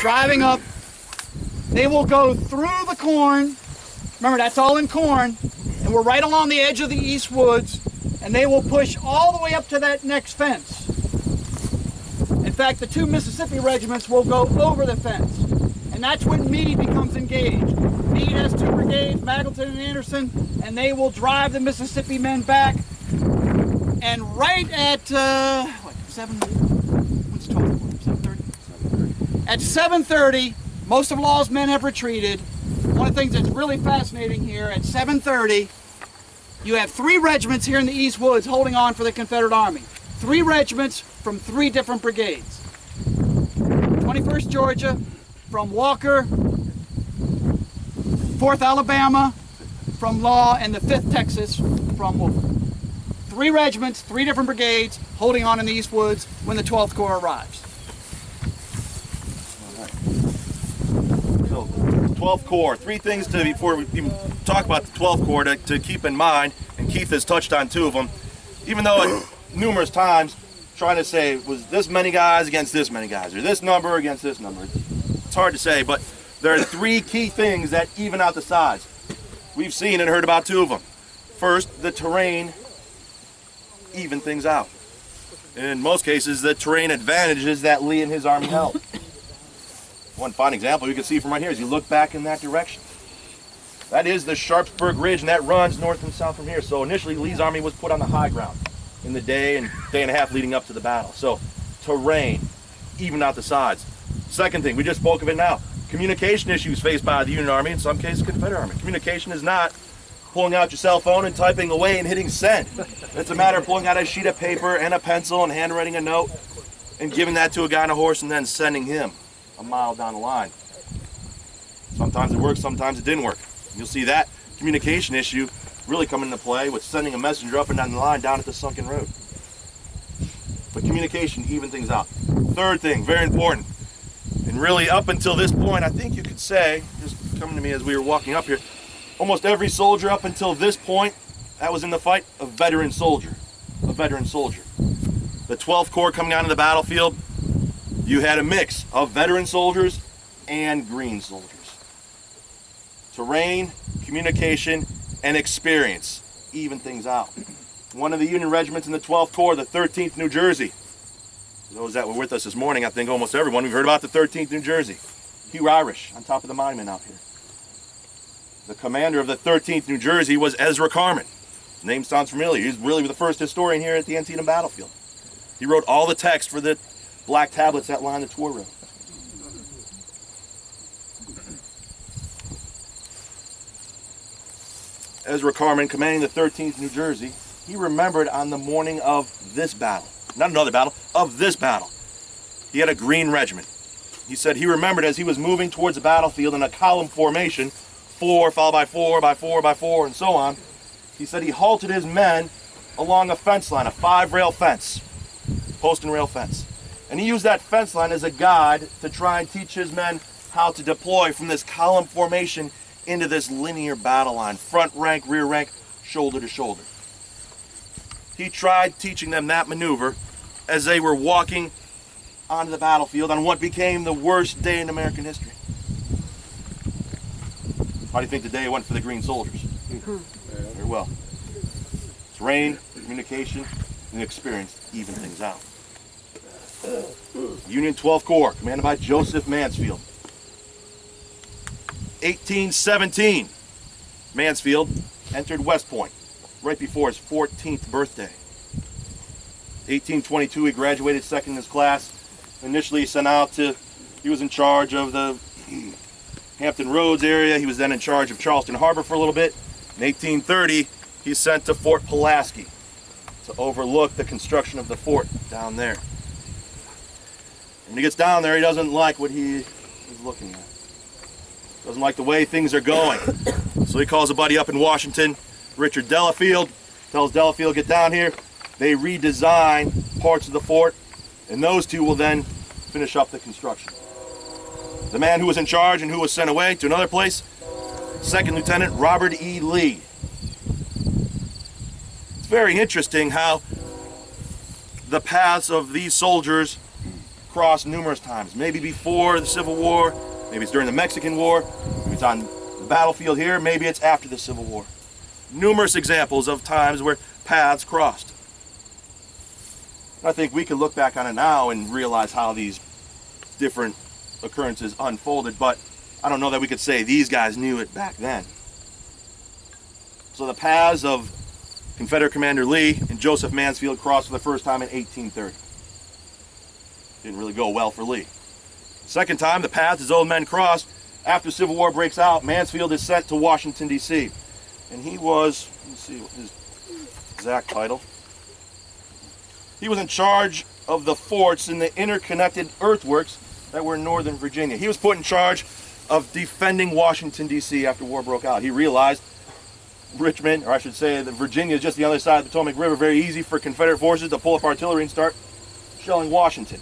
Driving up, they will go through the corn. Remember, that's all in corn, and we're right along the edge of the East Woods, and they will push all the way up to that next fence. In fact, the two Mississippi regiments will go over the fence, and that's when Meade becomes engaged. Meade has two brigades, Magleton and Anderson, and they will drive the Mississippi men back. And right at, what's 12? 7:30? At 7:30, most of Law's men have retreated. One of the things that's really fascinating here, at 7:30, you have three regiments here in the East Woods holding on for the Confederate Army. Three regiments from three different brigades. 21st Georgia from Walker, 4th Alabama from Law, and the 5th Texas from Wolfe. Three regiments, three different brigades holding on in the East Woods when the 12th Corps arrives. So, 12th Corps, three things before we even talk about the 12th Corps to keep in mind, and Keith has touched on two of them. Even though numerous times trying to say, was this many guys against this many guys, or this number against this number, it's hard to say, but there are three key things that even out the sides. We've seen and heard about two of them. First, the terrain even things out. In most cases, the terrain advantages that Lee and his army held. One fine example you can see from right here is you look back in that direction. That is the Sharpsburg Ridge, and that runs north and south from here. So initially, Lee's army was put on the high ground in the day and a half leading up to the battle. So terrain, even out the sides. Second thing, we just spoke of it now. Communication issues faced by the Union Army, in some cases Confederate Army. Communication is not pulling out your cell phone and typing away and hitting send. It's a matter of pulling out a sheet of paper and a pencil and handwriting a note and giving that to a guy on a horse and then sending him a mile down the line. Sometimes it worked, sometimes it didn't work. You'll see that communication issue really come into play with sending a messenger up and down the line down at the sunken road. But communication even things out. Third thing, very important, and really up until this point, I think you could say, just coming to me as we were walking up here, almost every soldier up until this point that was in the fight, a veteran soldier. A veteran soldier. The 12th Corps coming out of the battlefield, you had a mix of veteran soldiers and green soldiers. Terrain, communication, and experience even things out. One of the Union regiments in the 12th Corps, the 13th New Jersey. Those that were with us this morning, I think almost everyone, we've heard about the 13th New Jersey. Hugh Irish on top of the monument out here. The commander of the 13th New Jersey was Ezra Carman. His name sounds familiar. He's really the first historian here at the Antietam battlefield. He wrote all the text for the black tablets that line the tour road. Ezra Carman, commanding the 13th New Jersey, he remembered on the morning of this battle, not another battle, of this battle. He had a green regiment. He said he remembered as he was moving towards the battlefield in a column formation, 4 followed by 4 by 4 by 4 and so on. He said he halted his men along a fence line, a 5-rail fence, post and rail fence. And he used that fence line as a guide to try and teach his men how to deploy from this column formation into this linear battle line, front rank, rear rank, shoulder to shoulder. He tried teaching them that maneuver as they were walking onto the battlefield on what became the worst day in American history. How do you think the day went for the green soldiers? Very well. Terrain, communication, and experience even things out. Union 12th Corps, commanded by Joseph Mansfield. 1817, Mansfield entered West Point right before his 14th birthday. 1822, he graduated second in his class. Initially sent out to, he was in charge of the Hampton Roads area. He was then in charge of Charleston Harbor for a little bit. In 1830, he's sent to Fort Pulaski to overlook the construction of the fort down there. When he gets down there, he doesn't like what he is looking at. Doesn't like the way things are going. So he calls a buddy up in Washington, Richard Delafield, tells Delafield, get down here. They redesign parts of the fort, and those two will then finish up the construction. The man who was in charge and who was sent away to another place, Second Lieutenant Robert E. Lee. It's very interesting how the paths of these soldiers crossed numerous times. Maybe before the Civil War, maybe it's during the Mexican War, maybe it's on the battlefield here, maybe it's after the Civil War. Numerous examples of times where paths crossed. I think we can look back on it now and realize how these different occurrences unfolded, but I don't know that we could say these guys knew it back then. So the paths of Confederate Commander Lee and Joseph Mansfield crossed for the first time in 1830. Didn't really go well for Lee. Second time, the paths his old men crossed, after the Civil War breaks out, Mansfield is sent to Washington, D.C. And he was, let's see what his exact title. He was in charge of the forts in the interconnected earthworks that were in Northern Virginia. He was put in charge of defending Washington, D.C. after war broke out. He realized Richmond, or I should say that Virginia is just the other side of the Potomac River, very easy for Confederate forces to pull up artillery and start shelling Washington.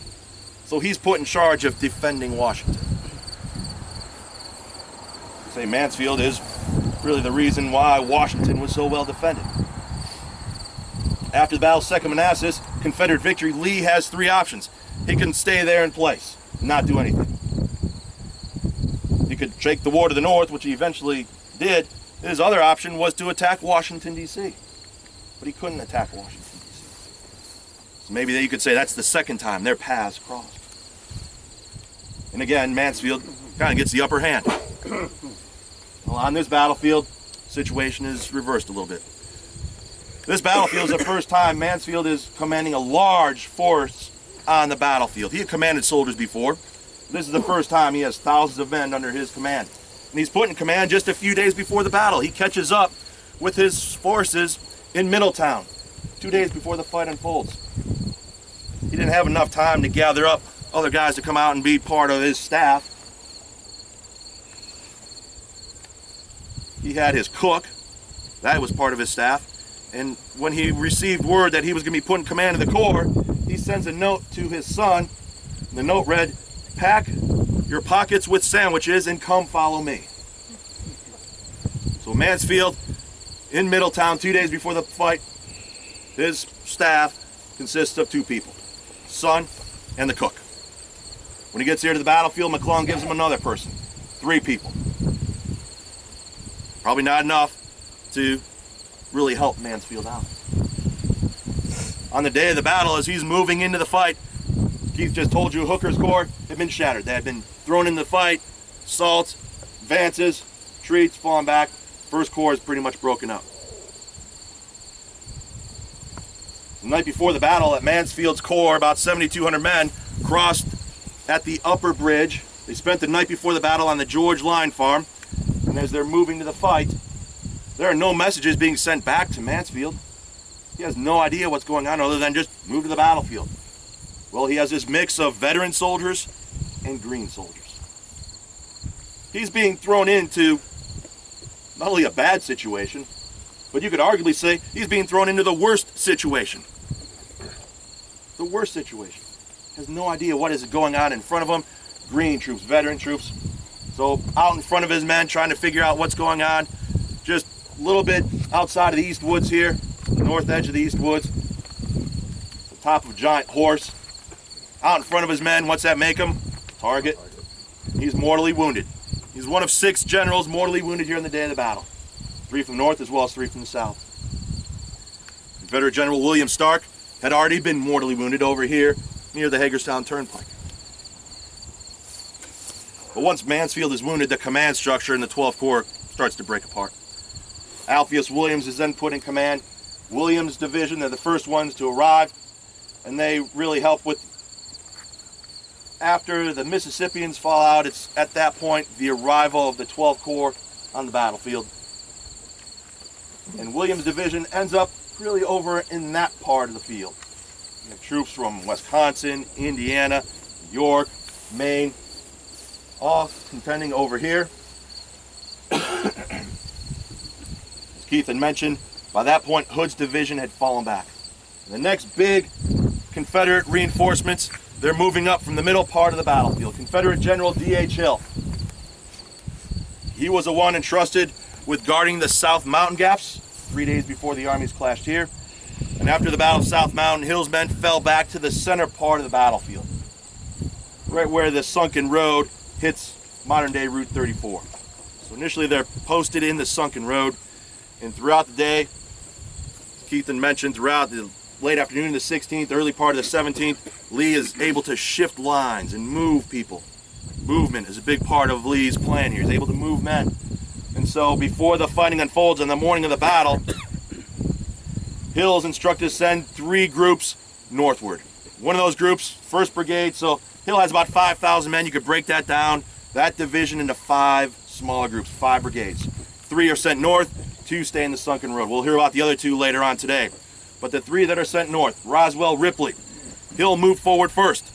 So he's put in charge of defending Washington. Say Mansfield is really the reason why Washington was so well defended. After the Battle of Second Manassas, Confederate victory, Lee has three options. He can stay there in place, not do anything. He could take the war to the north, which he eventually did. His other option was to attack Washington, D.C. But he couldn't attack Washington, D.C. So maybe you could say that's the second time their paths crossed. And again, Mansfield kind of gets the upper hand. Well, on this battlefield, situation is reversed a little bit. This battlefield is the first time Mansfield is commanding a large force on the battlefield. He had commanded soldiers before. This is the first time he has thousands of men under his command. And he's put in command just a few days before the battle. He catches up with his forces in Middletown, 2 days before the fight unfolds. He didn't have enough time to gather up other guys to come out and be part of his staff. He had his cook, that was part of his staff. And when he received word that he was going to be put in command of the corps, he sends a note to his son. And the note read, "Pack your pockets with sandwiches and come follow me." So Mansfield in Middletown 2 days before the fight, his staff consists of two people, son and the cook. When he gets here to the battlefield, McClellan gives him another person, 3 people. Probably not enough to really help Mansfield out. On the day of the battle, as he's moving into the fight, Keith just told you Hooker's corps had been shattered. They had been thrown in the fight, assaults, advances, retreats, falling back. First Corps is pretty much broken up. The night before the battle, at Mansfield's corps, about 7,200 men crossed at the upper bridge. They spent the night before the battle on the George Line farm, and as they're moving to the fight, there are no messages being sent back to Mansfield. He has no idea what's going on other than just move to the battlefield. Well, he has this mix of veteran soldiers and green soldiers. He's being thrown into not only a bad situation, but you could arguably say he's being thrown into the worst situation. The worst situation. Has no idea what is going on in front of him. Green troops, veteran troops. So out in front of his men trying to figure out what's going on. Just a little bit outside of the East Woods here, the north edge of the East Woods, the top of a giant horse. Out in front of his men, what's that make him? Target. He's mortally wounded. He's one of 6 generals mortally wounded here on the day of the battle. 3 from the north as well as 3 from the south. Confederate General William Stark had already been mortally wounded over here near the Hagerstown Turnpike. But once Mansfield is wounded, the command structure in the 12th Corps starts to break apart. Alpheus Williams is then put in command. Williams' division, they're the first ones to arrive, and they really help with, after the Mississippians fall out, it's at that point the arrival of the 12th Corps on the battlefield. And Williams' division ends up really over in that part of the field. You have troops from Wisconsin, Indiana, New York, Maine, all contending over here. As Keith had mentioned, by that point Hood's division had fallen back. And the next big Confederate reinforcements, they're moving up from the middle part of the battlefield. Confederate General D.H. Hill. He was the one entrusted with guarding the South Mountain Gaps 3 days before the armies clashed here. And after the Battle of South Mountain, Hill's men fell back to the center part of the battlefield. right where the sunken road hits modern-day Route 34. So initially they're posted in the sunken road, and throughout the day, Keith had mentioned, throughout the late afternoon of the 16th, early part of the 17th, Lee is able to shift lines and move people. Movement is a big part of Lee's plan here. He's able to move men. And so before the fighting unfolds on the morning of the battle, Hill's instructed to send 3 groups northward. One of those groups, 1st Brigade, so Hill has about 5,000 men. You could break that down, that division, into 5 smaller groups, 5 brigades. 3 are sent north, 2 stay in the sunken road. We'll hear about the other 2 later on today. But the 3 that are sent north, Roswell, Ripley, Hill moved forward first,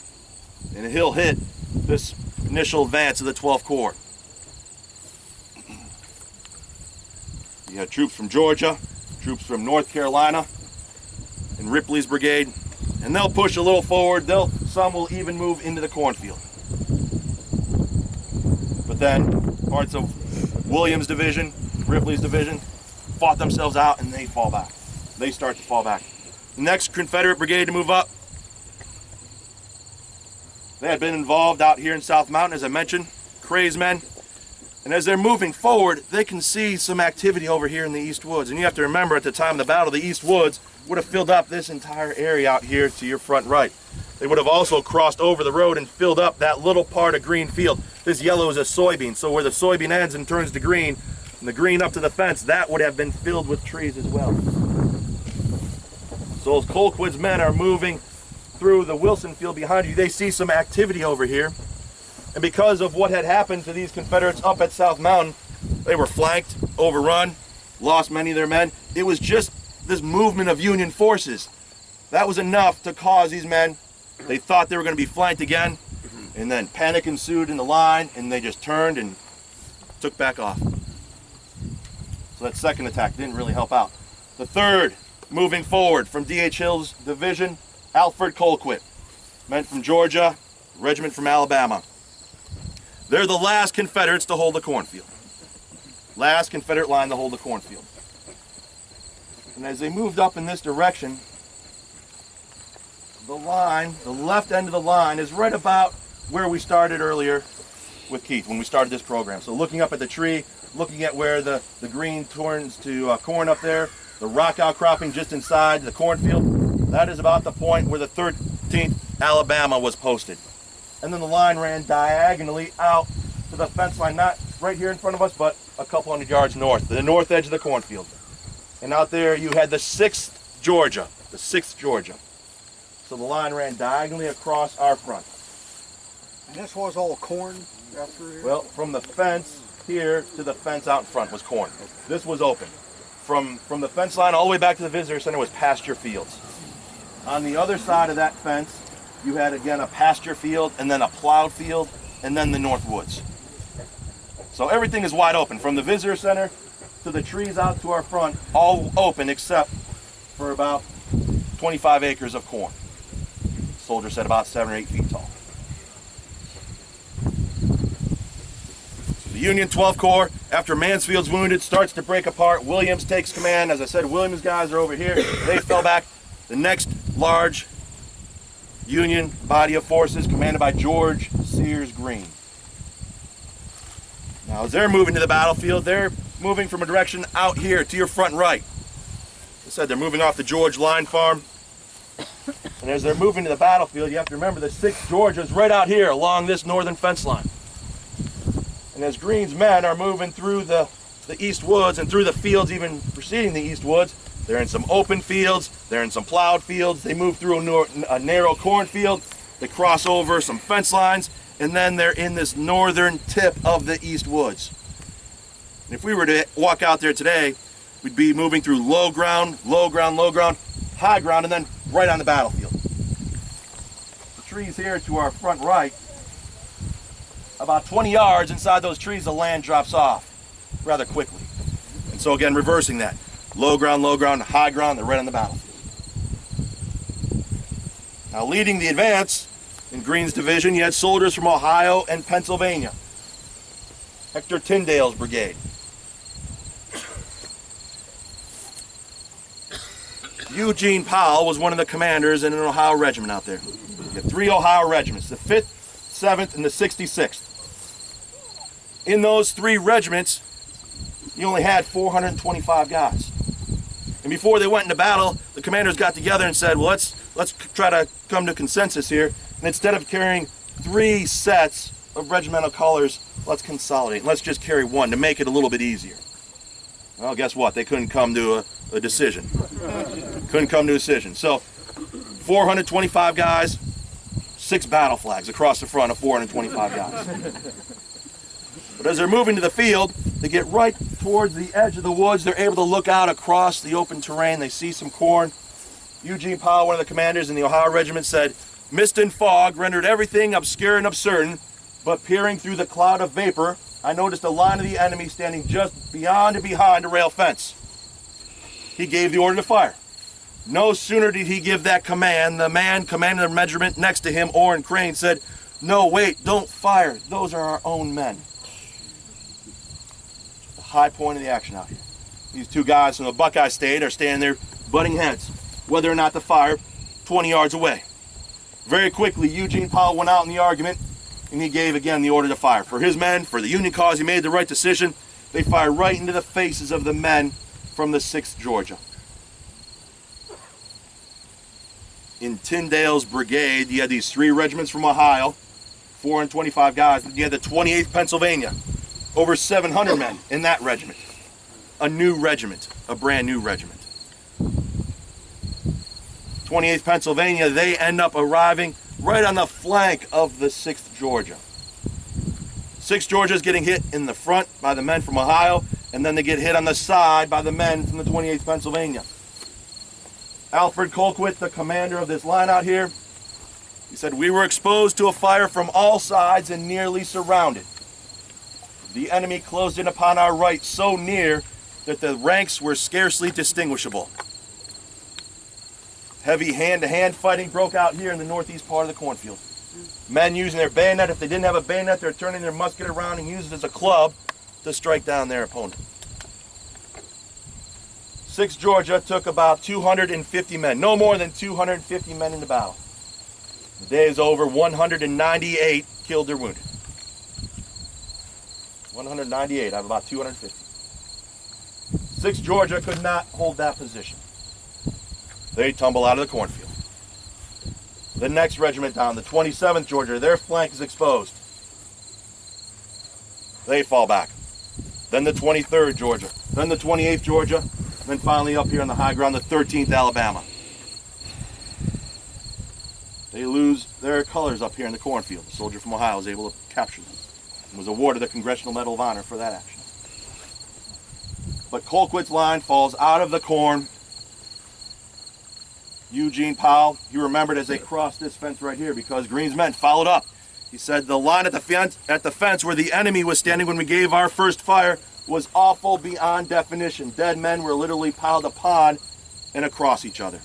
and Hill hit this initial advance of the 12th Corps. You had troops from Georgia, troops from North Carolina, and Ripley's brigade, and they'll push a little forward. Some will even move into the cornfield. But then parts of Williams' division, Ripley's division, fought themselves out, and they fall back. They start to fall back. The next Confederate brigade to move up, they had been involved out here in South Mountain, as I mentioned, Cray's men. And as they're moving forward, they can see some activity over here in the East Woods. And you have to remember, at the time of the battle, the East Woods would have filled up this entire area out here to your front right. They would have also crossed over the road and filled up that little part of green field. This yellow is a soybean, so where the soybean ends and turns to green, and the green up to the fence, that would have been filled with trees as well. So as Colquitt's men are moving through the Wilson field behind you, they see some activity over here. And because of what had happened to these Confederates up at South Mountain, they were flanked, overrun, lost many of their men. It was just this movement of Union forces. That was enough to cause these men, they thought they were going to be flanked again, and then panic ensued in the line, and they just turned and took back off. So that second attack didn't really help out. The third, moving forward from D.H. Hill's division, Alfred Colquitt, men from Georgia, regiment from Alabama. They're the last Confederates to hold the cornfield. Last Confederate line to hold the cornfield. And as they moved up in this direction, the line, the left end of the line, is right about where we started earlier with Keith, when we started this program. So looking up at the tree, looking at where the green turns to corn up there, the rock outcropping just inside the cornfield, that is about the point where the 13th Alabama was posted. And then the line ran diagonally out to the fence line, not right here in front of us, but a couple hundred yards north, the north edge of the cornfield. And out there you had the 6th Georgia, the 6th Georgia. So the line ran diagonally across our front. And this was all corn after here? Well, from the fence here to the fence out in front was corn. This was open. From the fence line all the way back to the visitor center was pasture fields. On the other side of that fence, you had again a pasture field, and then a plowed field, and then the north woods. So everything is wide open, from the visitor center to the trees out to our front, all open except for about 25 acres of corn. Soldiers said about 7 or 8 feet tall. So the Union 12th Corps, after Mansfield's wounded, starts to break apart. Williams takes command. As I said, Williams' guys are over here. They fell back. The next large Union body of forces, commanded by George Sears Green. Now, as they're moving to the battlefield, they're moving from a direction out here to your front right. As I said, they're moving off the George Line Farm. And as they're moving to the battlefield, you have to remember the 6th Georgia is right out here along this northern fence line. And as Green's men are moving through the East Woods and through the fields even preceding the East Woods, they're in some open fields, they're in some plowed fields, they move through a narrow cornfield, they cross over some fence lines, and then they're in this northern tip of the East Woods. And if we were to walk out there today, we'd be moving through low ground, low ground, low ground, high ground, and then right on the battlefield. The trees here to our front right, about 20 yards inside those trees, the land drops off rather quickly. And so again, reversing that. Low ground, high ground, they're right on the battlefield. Now leading the advance in Green's division, you had soldiers from Ohio and Pennsylvania. Hector Tyndale's brigade. Eugene Powell was one of the commanders in an Ohio regiment out there. You had 3 Ohio regiments, the 5th, 7th, and the 66th. In those 3 regiments, you only had 425 guys. And before they went into battle, the commanders got together and said, well, let's try to come to consensus here. And instead of carrying 3 sets of regimental colors, let's consolidate. Let's just carry 1 to make it a little bit easier. Well, guess what? They couldn't come to a decision. Couldn't come to a decision. So 425 guys, 6 battle flags across the front of 425 guys. But as they're moving to the field, they get right towards the edge of the woods. They're able to look out across the open terrain. They see some corn. Eugene Powell, one of the commanders in the Ohio Regiment, said, "Mist and fog rendered everything obscure and uncertain, but peering through the cloud of vapor, I noticed a line of the enemy standing just beyond and behind a rail fence." He gave the order to fire. No sooner did he give that command, the man commanding the regiment next to him, Orrin Crane, said, "No, wait, don't fire. Those are our own men." The high point of the action out here. These 2 guys from the Buckeye State are standing there butting heads, whether or not to fire 20 yards away. Very quickly, Eugene Powell went out in the argument, and he gave again the order to fire. For his men, for the Union cause, he made the right decision. They fired right into the faces of the men from the 6th Georgia. In Tyndale's brigade, you had these 3 regiments from Ohio, 425 guys. You had the 28th Pennsylvania, over 700 men in that regiment. A new regiment, a brand new regiment. 28th Pennsylvania, they end up arriving right on the flank of the 6th Georgia. 6th Georgia is getting hit in the front by the men from Ohio, and then they get hit on the side by the men from the 28th Pennsylvania. Alfred Colquitt, the commander of this line out here, he said, "We were exposed to a fire from all sides and nearly surrounded. The enemy closed in upon our right so near that the ranks were scarcely distinguishable. Heavy hand-to-hand fighting broke out here in the northeast part of the cornfield. Men using their bayonet. If they didn't have a bayonet, they're turning their musket around and using it as a club to strike down their opponent." 6th Georgia took about 250 men, no more than 250 men into battle. The day is over. 198 killed or wounded. 198 out of about 250. 6th Georgia could not hold that position. They tumble out of the cornfield. The next regiment down, the 27th Georgia, their flank is exposed. They fall back. Then the 23rd Georgia, then the 28th Georgia, and then finally up here on the high ground, the 13th Alabama. They lose their colors up here in the cornfield. The soldier from Ohio was able to capture them and was awarded the Congressional Medal of Honor for that action. But Colquitt's line falls out of the corn. Eugene Powell, he remembered as they crossed this fence right here because Greene's men followed up. He said the line at the fence where the enemy was standing when we gave our first fire was awful beyond definition. Dead men were literally piled upon and across each other.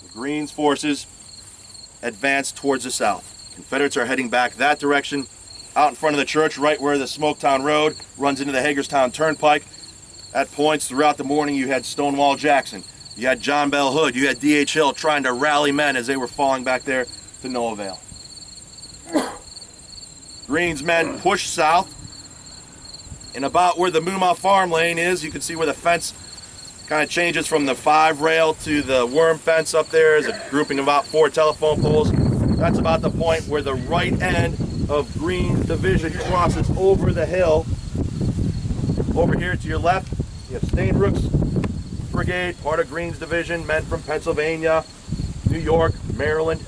The Greene's forces advanced towards the south. Confederates are heading back that direction, out in front of the church, right where the Smoketown Road runs into the Hagerstown Turnpike. At points throughout the morning, you had Stonewall Jackson, you had John Bell Hood, you had D.H. Hill trying to rally men as they were falling back there to no avail. Greene's men pushed south, and about where the Moomaw Farm Lane is, you can see where the fence kind of changes from the 5-rail to the worm fence up there. Is a grouping of about 4 telephone poles. That's about the point where the right end of Greene's division crosses over the hill. Over here to your left, you have Stainbrook's brigade, part of Greene's division, men from Pennsylvania, New York, Maryland.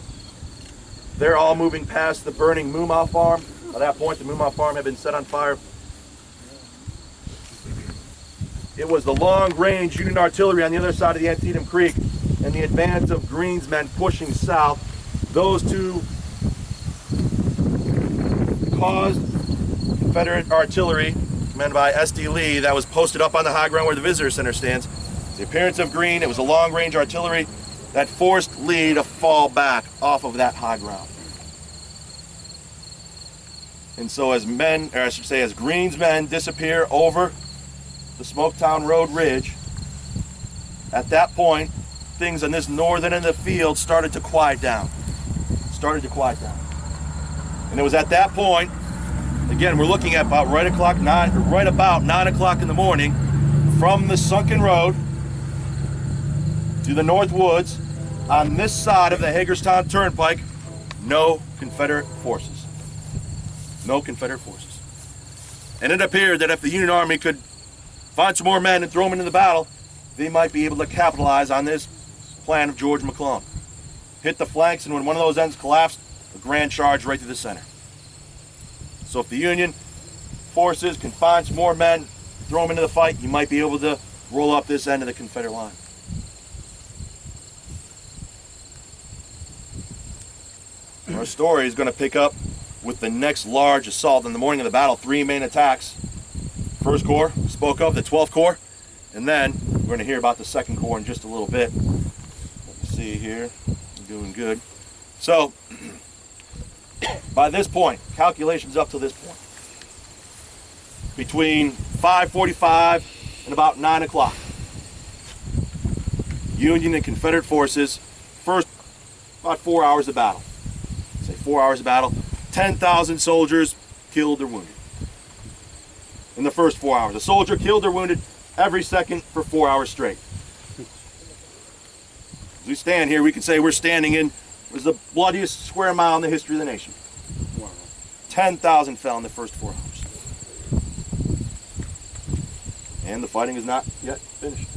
They're all moving past the burning Moomaw Farm. At that point, the Moomaw Farm had been set on fire. It was the long-range Union artillery on the other side of the Antietam Creek and the advance of Greene's men pushing south. Those two caused Confederate artillery, commanded by S.D. Lee, that was posted up on the high ground where the visitor center stands. The appearance of Greene, it was a long-range artillery that forced Lee to fall back off of that high ground. And so as men, or I should say as Greene's men disappear over the Smoketown Road Ridge, at that point, things on this northern end of the field started to quiet down. And it was at that point, again, we're looking at about right about 9 o'clock in the morning, from the sunken road to the North Woods, on this side of the Hagerstown Turnpike, no Confederate forces. No Confederate forces. And it appeared that if the Union Army could find some more men and throw them into the battle, they might be able to capitalize on this plan of George McClellan. Hit the flanks, and when one of those ends collapsed, a grand charge right through the center. So if the Union forces can find some more men, throw them into the fight, you might be able to roll up this end of the Confederate line. Our story is going to pick up with the next large assault in the morning of the battle. 3 main attacks. First Corps spoke of, the 12th Corps, and then we're going to hear about the 2nd Corps in just a little bit. Let me see here. I'm doing good. So, by this point, calculations up to this point, between 5:45 and about 9 o'clock, Union and Confederate forces, first about 4 hours of battle. Say 4 hours of battle, 10,000 soldiers killed or wounded. In the first 4 hours. A soldier killed or wounded every second for 4 hours straight. As we stand here, we can say we're standing in what is the bloodiest square mile in the history of the nation. 10,000 fell in the first 4 hours. And the fighting is not yet finished.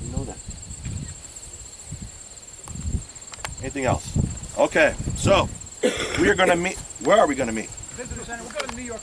You know that. Anything else? Okay, so we are going to meet. Where are we going to meet? Visitor Center. We'll go to New York.